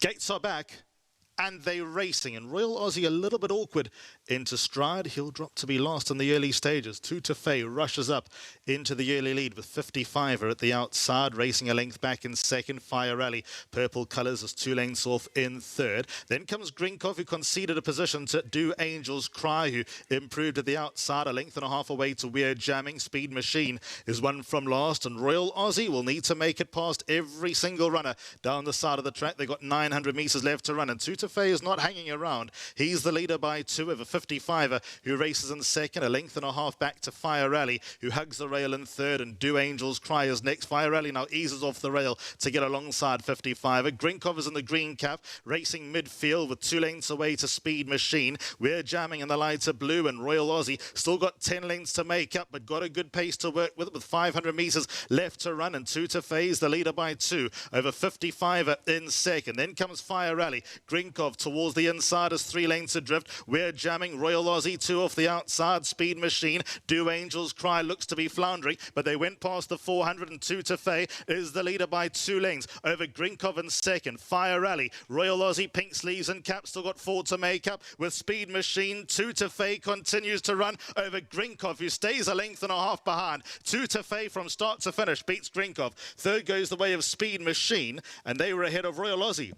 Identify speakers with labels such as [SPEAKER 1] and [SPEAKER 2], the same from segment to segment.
[SPEAKER 1] Gates are back. And they're racing, and Royal Aussie a little bit awkward into stride. He'll drop to be last in the early stages. TOUT rushes up into the early lead with 55er at the outside, racing a length back in second. Fire Rally, purple colours, is 2 lengths off in third. Then comes Grinkov, who conceded a position to Do Angel's Cry, who improved at the outside, a length and a half away to We're Jamming. Speed Machine is one from last, and Royal Aussie will need to make it past every single runner down the side of the track. They've got 900 metres left to run, and TOUT is not hanging around. He's the leader by 2 of a 55er who races in second, a length and a half back to Fire Rally, who hugs the rail in third, and Do Angel's Cry is next. Fire Rally now eases off the rail to get alongside 55er. Grinkov is in the green cap, racing midfield with 2 lengths away to Speed Machine. We're Jamming in the lighter blue, and Royal Aussie still got 10 lengths to make up, but got a good pace to work with 500 metres left to run, and TOUT is the leader by 2 over 55er in second. Then comes Fire Rally. Grinkov towards the inside is 3 lengths adrift. We're Jamming, Royal Aussie 2 off the outside. Speed Machine, Do Angel's Cry looks to be floundering, but they went past the 400, and TOUT is the leader by 2 lengths over Grinkov in second. Fire Rally, Royal Aussie, pink sleeves and cap, still got 4 to make up with Speed Machine. TOUT continues to run over Grinkov, who stays a length and a half behind. TOUT from start to finish beats Grinkov. Third goes the way of Speed Machine, and they were ahead of Royal Aussie.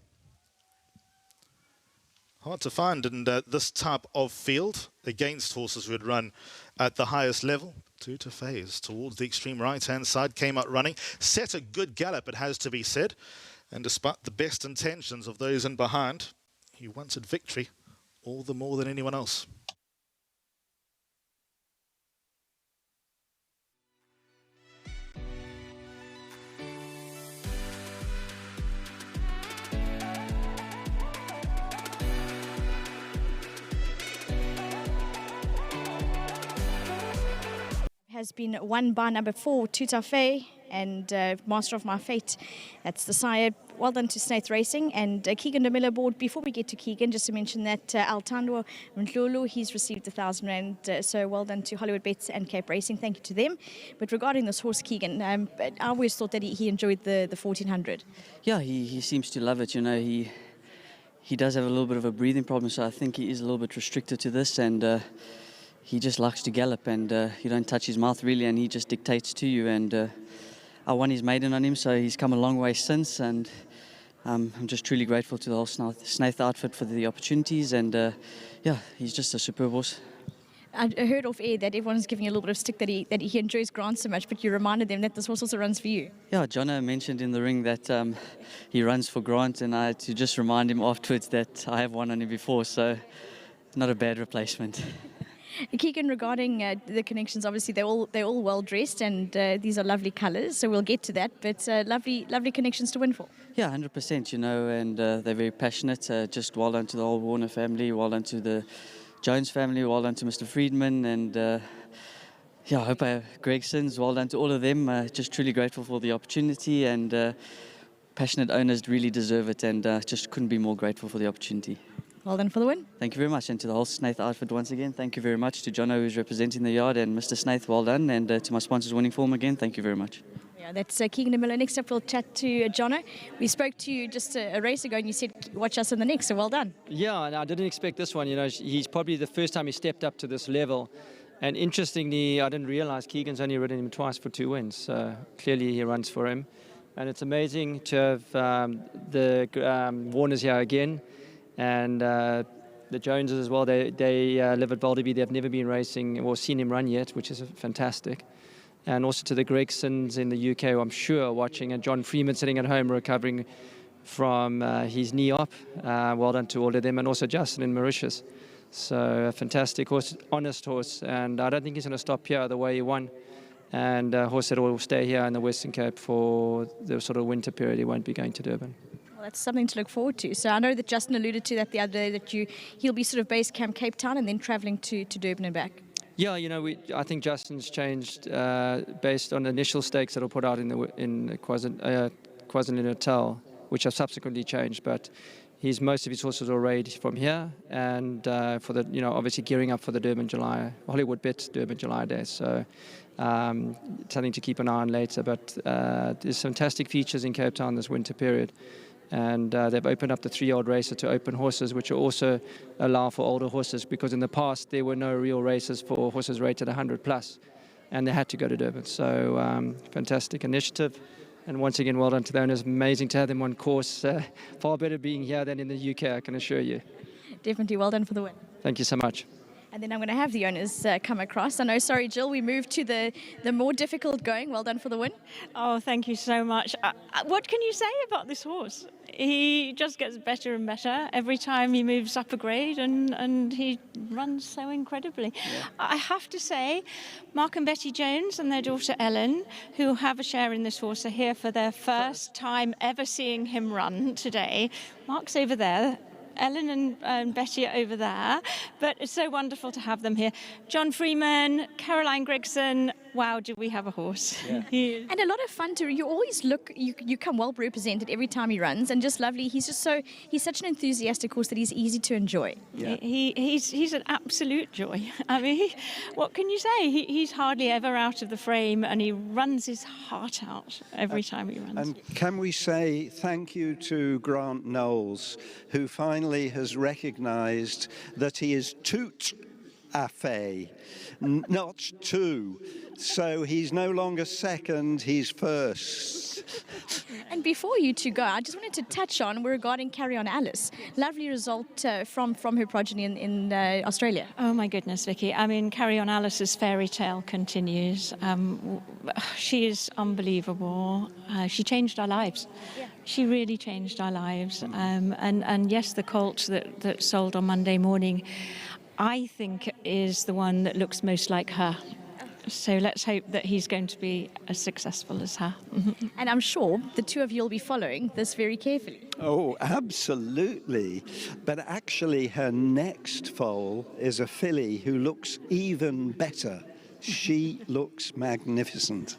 [SPEAKER 1] Hard to find in this type of field against horses who had run at the highest level. TOUT is towards the extreme right-hand side, came out running, set a good gallop, it has to be said. And despite the best intentions of those in behind, he wanted victory all the more than anyone else.
[SPEAKER 2] Has been won by number 4, TOUT and Master of My Fate. That's the sire. Well done to Snaith Racing and Keegan de Miller aboard. Before we get to Keegan, just to mention that Altando Mdlulu, he's received 1,000 rand. So well done to Hollywood Bets and Cape Racing. Thank you to them. But regarding this horse, Keegan, I always thought that he enjoyed the 1400.
[SPEAKER 3] Yeah, he seems to love it. You know, he does have a little bit of a breathing problem, so I think he is a little bit restricted to this, and he just likes to gallop, and you don't touch his mouth really, and he just dictates to you. And I won his maiden on him, so he's come a long way since, and I'm just truly grateful to the whole Snaith outfit for the opportunities, and yeah, he's just a superb horse.
[SPEAKER 2] I heard off air that everyone's giving you a little bit of stick that he enjoys Grant so much, but you reminded them that this horse also runs for you.
[SPEAKER 3] Yeah, Jono mentioned in the ring that he runs for Grant, and I had to just remind him afterwards that I have won on him before, so not a bad replacement.
[SPEAKER 2] Keegan, regarding the connections, obviously they're all well dressed, and these are lovely colours, so we'll get to that. But lovely connections to win for.
[SPEAKER 3] Yeah, 100%. You know, and they're very passionate. Just well done to the whole Warner family, well done to the Jones family, well done to Mr. Friedman, and yeah, I hope Gregson's, well done to all of them. Just truly grateful for the opportunity, and passionate owners really deserve it, and just couldn't be more grateful for the opportunity.
[SPEAKER 2] Well done for the win.
[SPEAKER 3] Thank you very much, and to the whole Snaith outfit once again, thank you very much. To Jono, who's representing the yard, and Mr. Snaith, well done, and to my sponsors winning form again, thank you very much.
[SPEAKER 2] Yeah, that's Keegan de Miller. Next up, we'll chat to Jono. We spoke to you just a race ago, and you said watch us in the next, so well done.
[SPEAKER 4] Yeah, and I didn't expect this one. You know, he's probably the first time he stepped up to this level. And interestingly, I didn't realize Keegan's only ridden him twice for 2 wins. So clearly he runs for him. And it's amazing to have the Warners here again. And the Joneses as well. They live at Balderby. They've never been racing or seen him run yet, which is fantastic. And also to the Gregsons in the UK, who I'm sure are watching. And John Freeman sitting at home recovering from his knee op. Well done to all of them. And also Justin in Mauritius. So a fantastic horse, honest horse, and I don't think he's going to stop here the way he won. And a horse that will stay here in the Western Cape for the sort of winter period. He won't be going to Durban.
[SPEAKER 2] Well, that's something to look forward to. So I know that Justin alluded to that the other day, that he'll be sort of base camp Cape Town and then travelling to Durban and back.
[SPEAKER 4] Yeah, you know, I think Justin's changed based on initial stakes that were put out in KwaZulu-Natal, which have subsequently changed, but most of his horses are arrayed from here, and for the, you know, obviously gearing up for the Hollywood Bet Durban July day. So something to keep an eye on later. But there's fantastic features in Cape Town this winter period, And they've opened up the 3-year-old racer to open horses, which will also allow for older horses, because in the past there were no real races for horses rated 100 plus, and they had to go to Durban. So fantastic initiative. And once again, well done to the owners. Amazing to have them on course. Far better being here than in the UK, I can assure you.
[SPEAKER 2] Definitely well done for the win.
[SPEAKER 4] Thank you so much.
[SPEAKER 2] And then I'm going to have the owners come across. I know, sorry, Jill, we moved to the more difficult going. Well done for the win.
[SPEAKER 5] Oh, thank you so much. What can you say about this horse? He just gets better and better every time he moves up a grade, and he runs so incredibly. Yeah. I have to say, Mark and Betty Jones and their daughter Ellen, who have a share in this horse, are here for their first time ever seeing him run today. Mark's over there. Ellen and Betty are over there, but it's so wonderful to have them here. John Freeman, Caroline Gregson, wow, do we have a horse. Yeah.
[SPEAKER 2] And a lot of fun to, you always look, you come well represented every time he runs, and just lovely. He's such an enthusiastic horse that he's easy to enjoy.
[SPEAKER 5] Yeah. He's an absolute joy. I mean, what can you say? He's hardly ever out of the frame, and he runs his heart out every time he runs.
[SPEAKER 6] And can we say thank you to Grant Knowles, who finally has recognised that he is TOUT FAIT, not two. So he's no longer second, he's first.
[SPEAKER 2] And before you two go, I just wanted to touch on regarding Carry On Alice. Lovely result from her progeny in Australia.
[SPEAKER 5] Oh my goodness, Vicky. I mean, Carry On Alice's fairy tale continues. She is unbelievable. She changed our lives. Yeah. She really changed our lives. And yes, the colt that sold on Monday morning, I think, is the one that looks most like her. So let's hope that he's going to be as successful as her.
[SPEAKER 2] And I'm sure the two of you will be following this very carefully.
[SPEAKER 6] Oh, absolutely. But actually, her next foal is a filly who looks even better. She looks magnificent.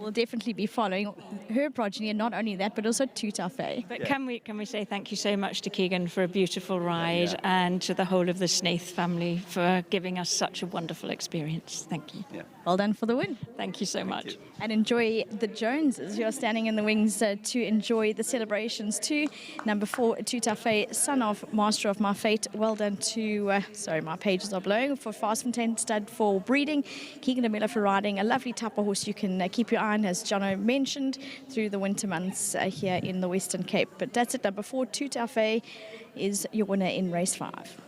[SPEAKER 2] We'll definitely be following her progeny, and not only that, but also TOUT FAIT.
[SPEAKER 5] But can we say thank you so much to Keegan for a beautiful ride, and to the whole of the Snaith family for giving us such a wonderful experience. Thank you.
[SPEAKER 6] Yeah.
[SPEAKER 2] Well done for the win.
[SPEAKER 5] Thank you so much.
[SPEAKER 2] And enjoy the Joneses. You're standing in the wings to enjoy the celebrations too. Number 4, TOUT FAIT, son of Master of My Fate. Well done to, sorry, my pages are blowing, for Fast Fontaine Stud for breeding. Keegan de Miller for riding. A lovely type of horse you can keep your eye on, as Jono mentioned, through the winter months here in the Western Cape. But that's it. Number 4, TOUT FAIT is your winner in race 5.